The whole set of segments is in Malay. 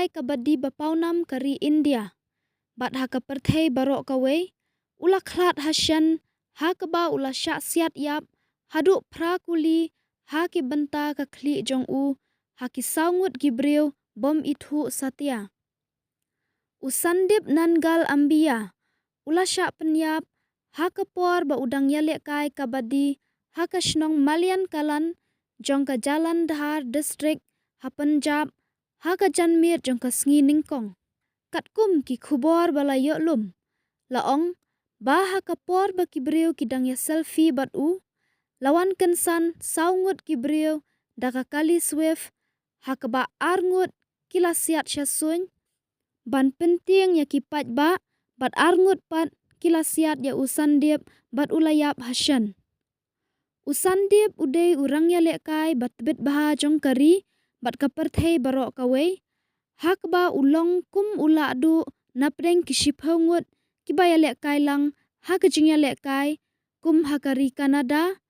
kai kabadi bapaunam kari India. Bat haka perthei barok kawe, ula klat hasyan, hakaba ula syaksiat yap, haduk prakuli, haki benta kakli jong u, haki saungut gibriu, bom ithu satya. Usandip nangal ambia, ula syak penyap, haka por ba udang yalek kai kabadi, haka shnong malian kalan, jong ka jalan dhar distrik, ha Punjab, haka janmir jong ka sngi ningkong. Katkum ki khubor bala yok lum. Laong, ba haka por ba kibriu kidang ya selfie bat u. Lawan kensan saungut kibriu daka kali swift. Haka ba arngut kilasiat syasuny. Ban penting ya kipat ba bat arngut pat kilasiat ya usandip bat ulayap hasyan. Usandip udai urang ya lekai bat bit baha jong kari bat kaperthei barok kawe. Hakba ulong kum ula adu napreng kisiphaungut kibaya lekai lang hakajingya lekai kum hakari Canada,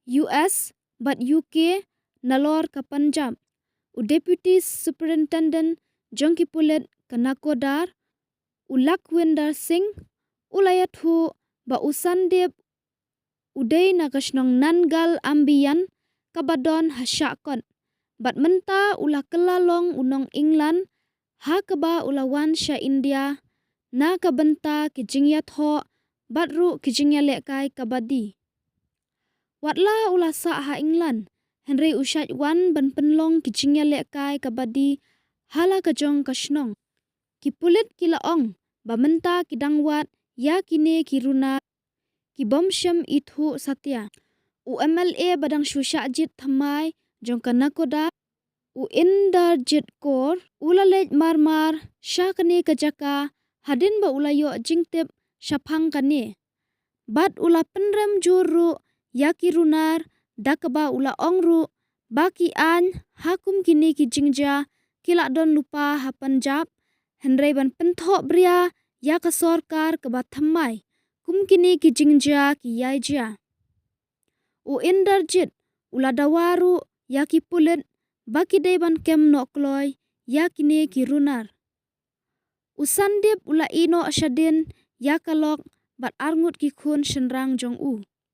US, bat UK nalor ka Punjab. U Deputy Superintendent jong kipulet ka Nakodar, u Lakwinder Singh, ulayat hu ba usandip udai nakasnong nangal ambiyan kabadon hasyakot. Bat menta ula kelalong unong England, hakaba ulawan sya India, na kabenta kijingyat ho, bat ru kijingya lekai kabadi. Watla ula sa ha England, Henry usyat wan ban penlong kijingya lekai kabadi, hala kajong kasnong. Kipulit kilaong, ba menta kidangwat, ya kine kiruna, kibomsyam ithu satya. U MLA badang syusyakjit thamai, jong ka Nakoda, u Indarjit Kaur, ulalej marmar, syakane kajaka, hadin ba ulayo jingtip, syapang kane. Bat ula penrem juru, yaki runar, dakaba ula ongru, baki an, hakum kini ki jingja, kilak don lupa ha Punjab, henrei ban penthok bria, ya ka sorkar ke bat thamai, kum kini ki jingja ki yaija. U Indarjit, ula dawaru, yaki pulit, baki deban kem nok kloy, yakine ki runar. Usandip ula ino asyadin, yakalok, bat arngut ki khun senrang jong u.